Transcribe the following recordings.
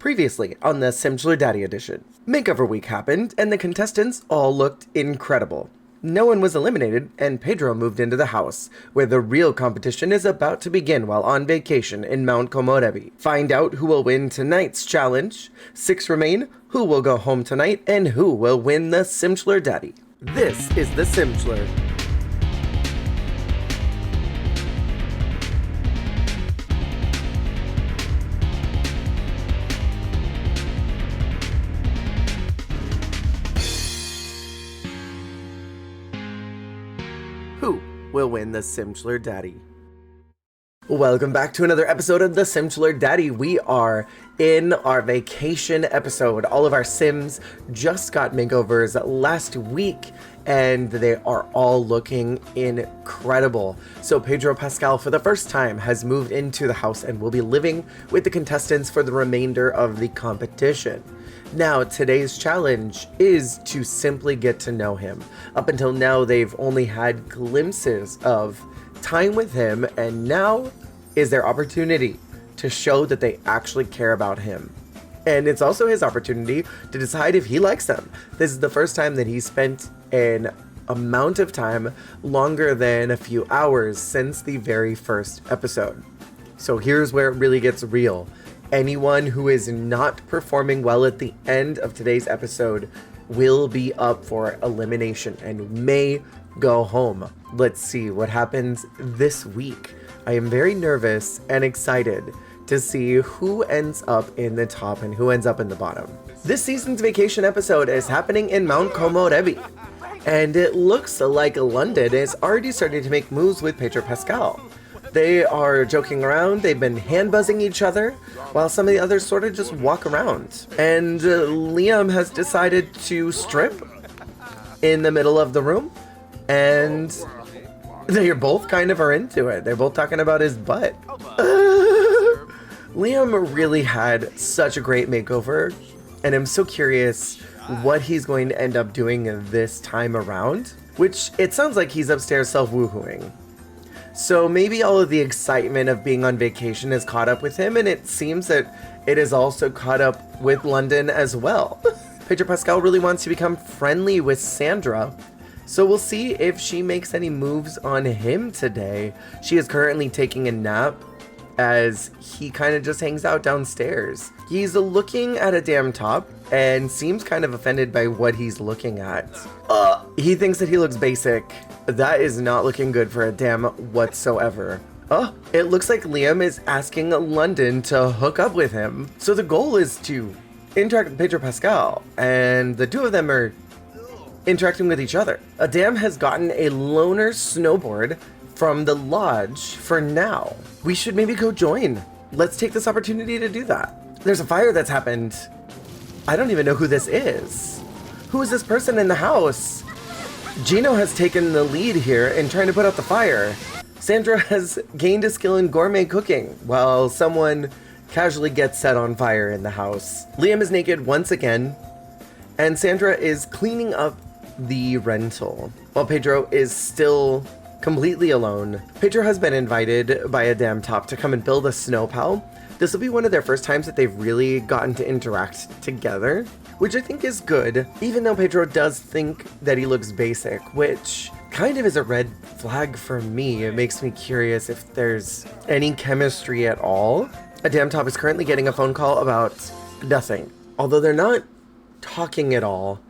Previously on the Simchelor Daddy Edition, Makeover Week happened and the contestants all looked incredible. No one was eliminated and Pedro moved into the house, where the real competition is about to begin while on vacation in Mount Komorebi. Find out who will win tonight's challenge, 6 remain, who will go home tonight, and who will win the Simchelor Daddy. This is the Simchelor. Who will win the Simchelor Daddy? Welcome back to another episode of the Simchelor Daddy. We are in our vacation episode. All of our Sims just got makeovers last week and they are all looking incredible. So Pedro Pascal, for the first time, has moved into the house and will be living with the contestants for the remainder of the competition. Now, today's challenge is to simply get to know him. Up until now, they've only had glimpses of time with him, and now is their opportunity to show that they actually care about him. And it's also his opportunity to decide if he likes them. This is the first time that he spent an amount of time longer than a few hours since the very first episode. So here's where it really gets real. Anyone who is not performing well at the end of today's episode will be up for elimination and may go home. Let's see what happens this week. I am very nervous and excited to see who ends up in the top and who ends up in the bottom. This season's vacation episode is happening in Mount Komorebi, and it looks like London is already starting to make moves with Pedro Pascal. They are joking around, they've been hand buzzing each other, while some of the others sort of just walk around. And Liam has decided to strip in the middle of the room, and they both kind of are into it. They're both talking about his butt. Liam really had such a great makeover, and I'm so curious what he's going to end up doing this time around, which it sounds like he's upstairs self-woohooing. So maybe all of the excitement of being on vacation has caught up with him, and it seems that it is also caught up with London as well. Pedro Pascal really wants to become friendly with Sandra, so we'll see if she makes any moves on him today. She is currently taking a nap as he kind of just hangs out downstairs. He's looking at a damn top and seems kind of offended by what he's looking at. He thinks that he looks basic. That is not looking good for a dam whatsoever. It looks like Liam is asking London to hook up with him. So the goal is to interact with Pedro Pascal, and the two of them are interacting with each other. Adam has gotten a loner snowboard from the lodge for now. We should maybe go join. Let's take this opportunity to do that. There's a fire that's happened. I don't even know who this is. Who is this person in the house? Gino has taken the lead here in trying to put out the fire. Sandra has gained a skill in gourmet cooking, while someone casually gets set on fire in the house. Liam is naked once again, and Sandra is cleaning up the rental, while Pedro is still completely alone. Pedro has been invited by a damn top to come and build a snow pal. This will be one of their first times that they've really gotten to interact together, which I think is good, even though Pedro does think that he looks basic, which kind of is a red flag for me. It makes me curious if there's any chemistry at all. A damn top is currently getting a phone call about nothing. Although they're not talking at all,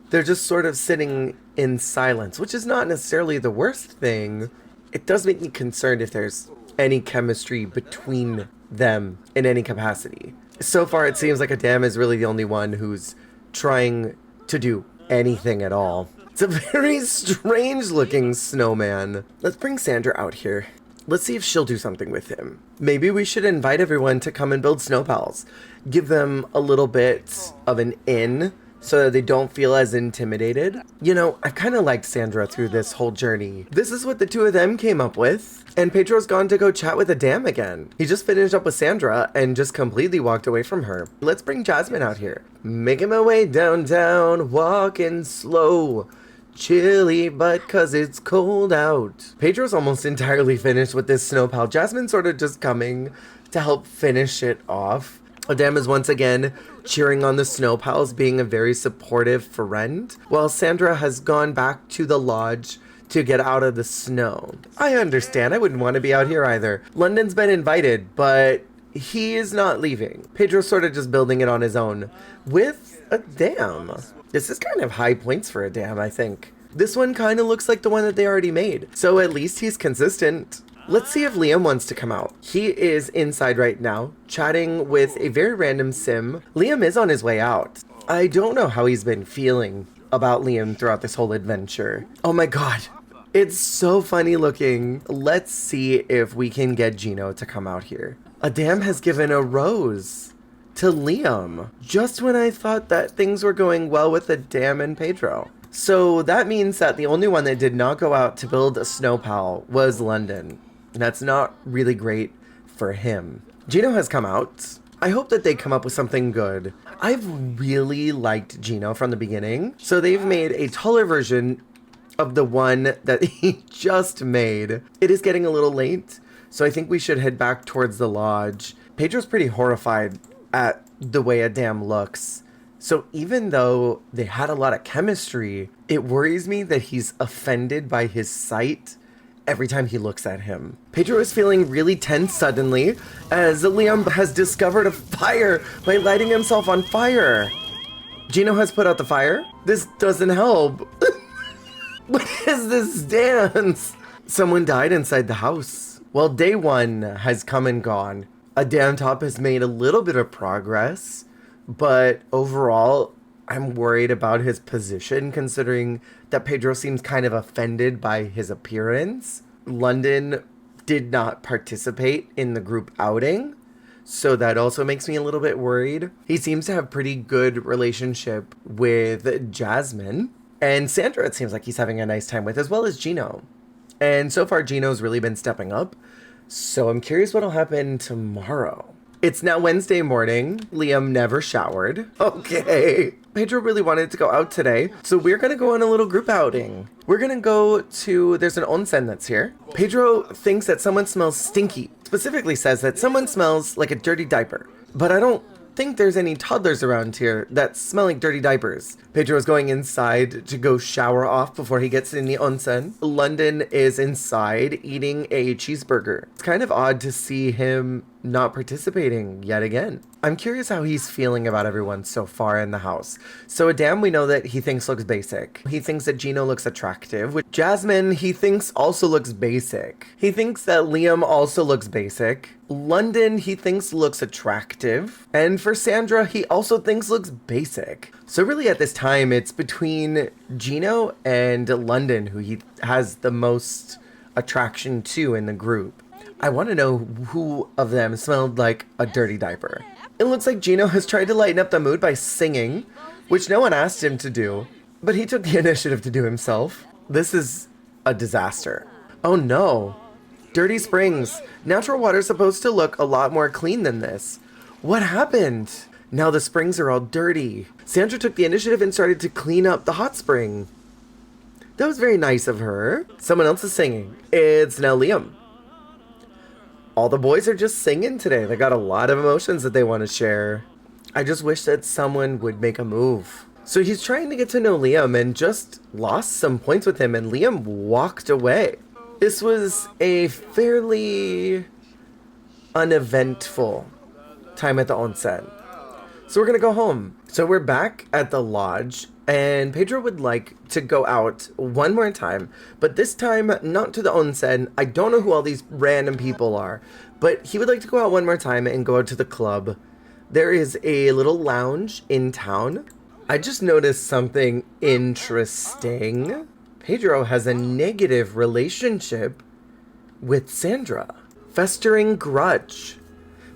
they're just sort of sitting in silence, which is not necessarily the worst thing. It does make me concerned if there's any chemistry between them in any capacity. So far, it seems like Adam is really the only one who's trying to do anything at all. It's a very strange looking snowman. Let's bring Sandra out here. Let's see if she'll do something with him. Maybe we should invite everyone to come and build snow pals. Give them a little bit of an in so that they don't feel as intimidated. You know, I've kind of liked Sandra through this whole journey. This is what the two of them came up with. And Pedro's gone to go chat with Adam again. He just finished up with Sandra and just completely walked away from her. Let's bring Jasmine out here. Making my way downtown, walking slow. Chilly, but cause it's cold out. Pedro's almost entirely finished with this snow pal. Jasmine's sort of just coming to help finish it off. Adam is once again cheering on the snow pals, being a very supportive friend, while Sandra has gone back to the lodge to get out of the snow. I understand, I wouldn't want to be out here either. London's been invited, but he is not leaving. Pedro's sort of just building it on his own with a dam. This is kind of high points for a dam, I think. This one kind of looks like the one that they already made, so at least he's consistent. Let's see if Liam wants to come out. He is inside right now, chatting with a very random sim. Liam is on his way out. I don't know how he's been feeling about Liam throughout this whole adventure. Oh my god, it's so funny looking. Let's see if we can get Gino to come out here. Adam has given a rose to Liam, just when I thought that things were going well with Adam and Pedro. So that means that the only one that did not go out to build a snow pal was London. That's not really great for him. Gino has come out. I hope that they come up with something good. I've really liked Gino from the beginning. So they've made a taller version of the one that he just made. It is getting a little late, so I think we should head back towards the lodge. Pedro's pretty horrified at the way Adam looks. So even though they had a lot of chemistry, it worries me that he's offended by his sight every time he looks at him. Pedro is feeling really tense suddenly as Liam has discovered a fire by lighting himself on fire. Gino has put out the fire. This doesn't help. What is this dance? Someone died inside the house. Well, day one has come and gone. Adam Top has made a little bit of progress, but overall, I'm worried about his position, considering that Pedro seems kind of offended by his appearance. London did not participate in the group outing, so that also makes me a little bit worried. He seems to have pretty good relationship with Jasmine, and Sandra it seems like he's having a nice time with, as well as Gino. And so far, Gino's really been stepping up, so I'm curious what'll happen tomorrow. It's now Wednesday morning. Liam never showered. Okay. Pedro really wanted to go out today, so we're gonna go on a little group outing. We're gonna go to, there's an onsen that's here. Pedro thinks that someone smells stinky. Specifically says that someone smells like a dirty diaper. But I don't think there's any toddlers around here that smell like dirty diapers. Pedro is going inside to go shower off before he gets in the onsen. London is inside eating a cheeseburger. It's kind of odd to see him not participating yet again. I'm curious how he's feeling about everyone so far in the house. So Adam, we know that he thinks looks basic. He thinks that Gino looks attractive. With Jasmine, he thinks also looks basic. He thinks that Liam also looks basic. London, he thinks looks attractive. And for Sandra, he also thinks looks basic. So really at this time, it's between Gino and London who he has the most attraction to in the group. I want to know who of them smelled like a dirty diaper. It looks like Gino has tried to lighten up the mood by singing, which no one asked him to do, but he took the initiative to do himself. This is a disaster. Oh no. Dirty springs. Natural water is supposed to look a lot more clean than this. What happened? Now the springs are all dirty. Sandra took the initiative and started to clean up the hot spring. That was very nice of her. Someone else is singing. It's now Liam. All the boys are just singing today. They got a lot of emotions that they want to share. I just wish that someone would make a move. So he's trying to get to know Liam and just lost some points with him, and Liam walked away. This was a fairly uneventful time at the onsen. So we're gonna go home. So we're back at the lodge, and Pedro would like to go out one more time, but this time not to the onsen. I don't know who all these random people are, but he would like to go out one more time and go out to the club. There is a little lounge in town. I just noticed something interesting. Pedro has a negative relationship with Sandra. Festering grudge.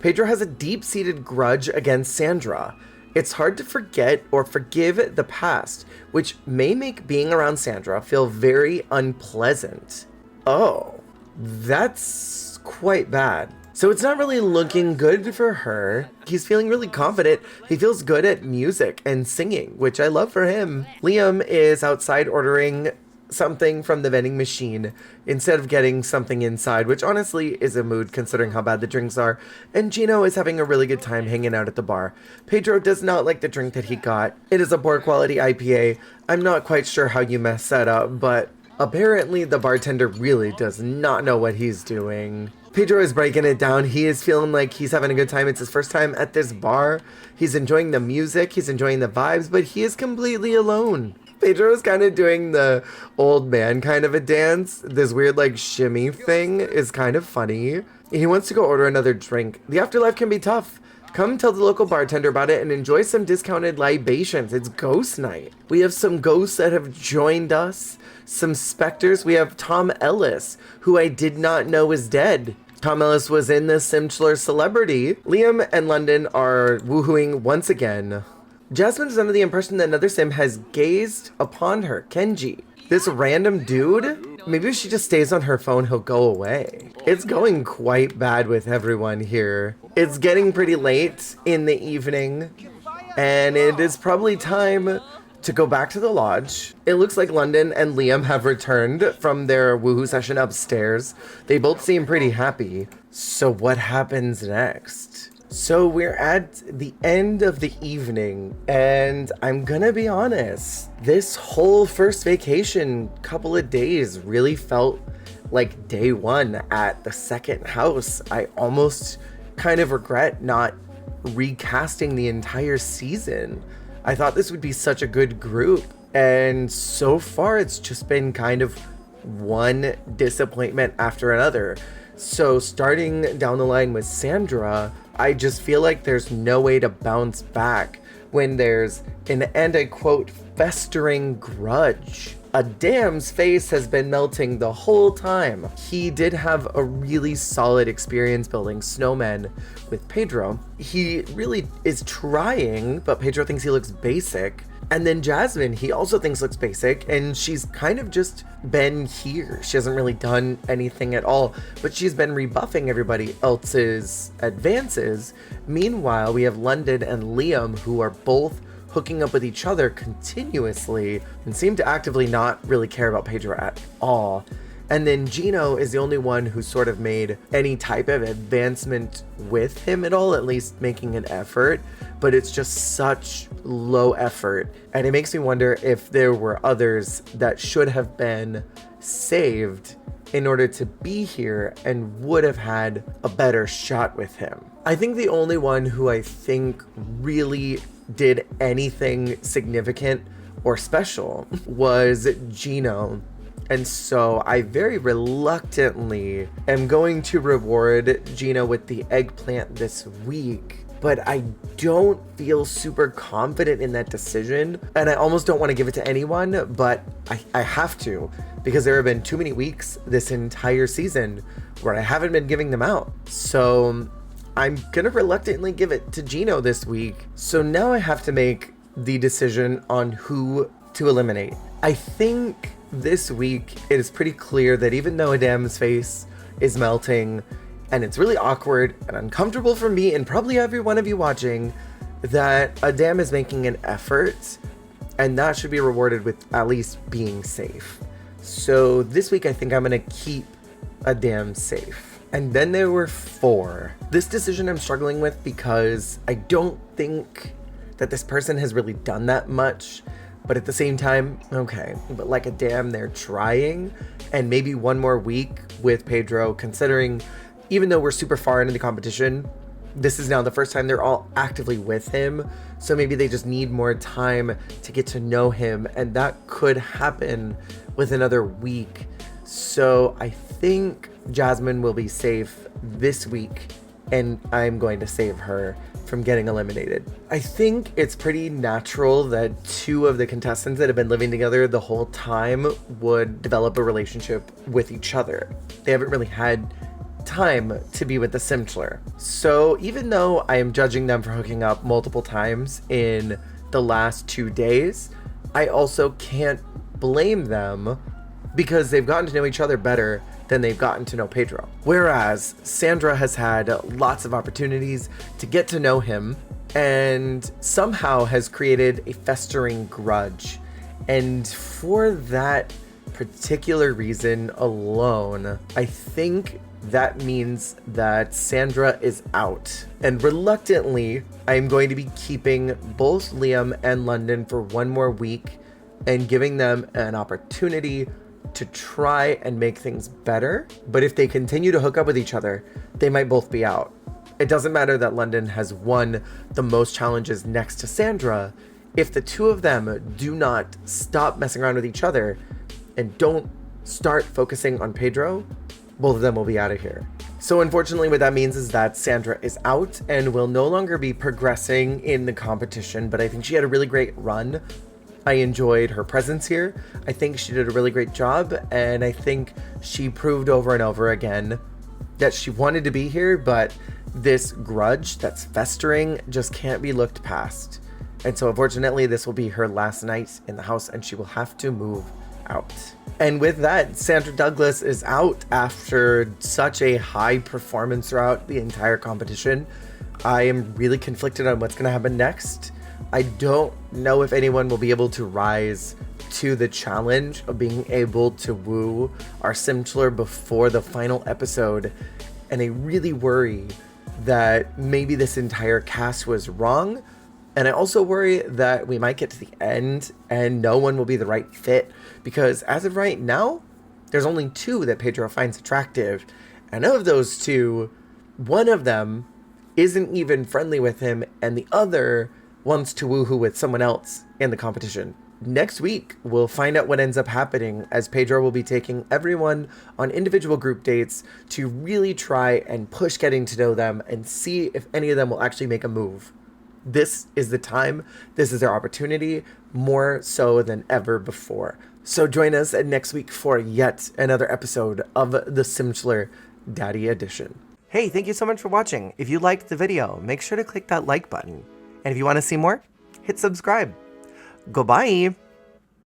Pedro has a deep-seated grudge against Sandra. It's hard to forget or forgive the past, which may make being around Sandra feel very unpleasant. Oh, that's quite bad. So it's not really looking good for her. He's feeling really confident. He feels good at music and singing, which I love for him. Liam is outside ordering something from the vending machine instead of getting something inside, which honestly is a mood considering how bad the drinks are, and Gino is having a really good time hanging out at the bar. Pedro does not like the drink that he got. It is a poor quality IPA. I'm not quite sure how you mess that up, but apparently the bartender really does not know what he's doing. Pedro is breaking it down. He is feeling like he's having a good time. It's his first time at this bar. He's enjoying the music. He's enjoying the vibes, but he is completely alone. Pedro is kind of doing the old man kind of a dance. This weird like shimmy thing is kind of funny. He wants to go order another drink. The afterlife can be tough. Come tell the local bartender about it and enjoy some discounted libations. It's ghost night. We have some ghosts that have joined us. Some specters. We have Tom Ellis, who I did not know is dead. Tom Ellis was in the Simchelor Celebrity. Liam and London are woohooing once again. Jasmine is under the impression that another sim has gazed upon her, Kenji. This random dude? Maybe if she just stays on her phone, he'll go away. It's going quite bad with everyone here. It's getting pretty late in the evening, and it is probably time to go back to the lodge. It looks like London and Liam have returned from their woohoo session upstairs. They both seem pretty happy. So what happens next? So we're at the end of the evening, and I'm gonna be honest, this whole first vacation couple of days really felt like day one at the second house. I almost kind of regret not recasting the entire season. I thought this would be such a good group, and so far it's just been kind of one disappointment after another. So starting down the line with Sandra, I just feel like there's no way to bounce back when there's an, and I quote, festering grudge. Adam's face has been melting the whole time. He did have a really solid experience building snowmen with Pedro. He really is trying, but Pedro thinks he looks basic. And then Jasmine, he also thinks looks basic, and she's kind of just been here. She hasn't really done anything at all, but she's been rebuffing everybody else's advances. Meanwhile, we have London and Liam, who are both hooking up with each other continuously and seem to actively not really care about Pedro at all. And then Gino is the only one who sort of made any type of advancement with him at all, at least making an effort, but it's just such low effort. And it makes me wonder if there were others that should have been saved in order to be here and would have had a better shot with him. I think the only one who I think really did anything significant or special was Gino. And so I very reluctantly am going to reward Gino with the eggplant this week, but I don't feel super confident in that decision. And I almost don't want to give it to anyone, but I have to, because there have been too many weeks this entire season where I haven't been giving them out. So I'm gonna reluctantly give it to Gino this week. So now I have to make the decision on who to eliminate. I think this week it is pretty clear that even though Adam's face is melting and it's really awkward and uncomfortable for me and probably every one of you watching, that Adam is making an effort, and that should be rewarded with at least being safe. So this week I think I'm gonna keep Adam safe. And then there were 4. This decision I'm struggling with because I don't think that this person has really done that much, but at the same time, okay, but like Adam, they're trying, and maybe one more week with Pedro, considering even though we're super far into the competition, this is now the first time they're all actively with him, so maybe they just need more time to get to know him, and that could happen with another week. So I think Jasmine will be safe this week, and I'm going to save her from getting eliminated. I think it's pretty natural that 2 of the contestants that have been living together the whole time would develop a relationship with each other. They haven't really had time to be with the Simchelor. So even though I am judging them for hooking up multiple times in the last 2 days, I also can't blame them because they've gotten to know each other better than they've gotten to know Pedro. Whereas Sandra has had lots of opportunities to get to know him and somehow has created a festering grudge. And for that particular reason alone, I think that means that Sandra is out. And reluctantly, I'm going to be keeping both Liam and London for one more week and giving them an opportunity to try and make things better. But if they continue to hook up with each other, they might both be out. It doesn't matter that London has won the most challenges next to Sandra. If the two of them do not stop messing around with each other and don't start focusing on Pedro, both of them will be out of here. So unfortunately, what that means is that Sandra is out and will no longer be progressing in the competition, but I think she had a really great run. I enjoyed her presence here. I think she did a really great job, and I think she proved over and over again that she wanted to be here, but this grudge that's festering just can't be looked past. And so unfortunately, this will be her last night in the house and she will have to move out. And with that, Sandra Douglas is out after such a high performance throughout the entire competition. I am really conflicted on what's going to happen next. I don't know if anyone will be able to rise to the challenge of being able to woo our Simchelor before the final episode. And I really worry that maybe this entire cast was wrong. And I also worry that we might get to the end and no one will be the right fit, because as of right now, there's only two that Pedro finds attractive. And of those two, one of them isn't even friendly with him and the other wants to woohoo with someone else in the competition. Next week, we'll find out what ends up happening, as Pedro will be taking everyone on individual group dates to really try and push getting to know them and see if any of them will actually make a move. This is the time, this is our opportunity, more so than ever before. So join us next week for yet another episode of the Simchelor Daddy Edition. Hey, thank you so much for watching. If you liked the video, make sure to click that like button. And if you want to see more, hit subscribe. Goodbye.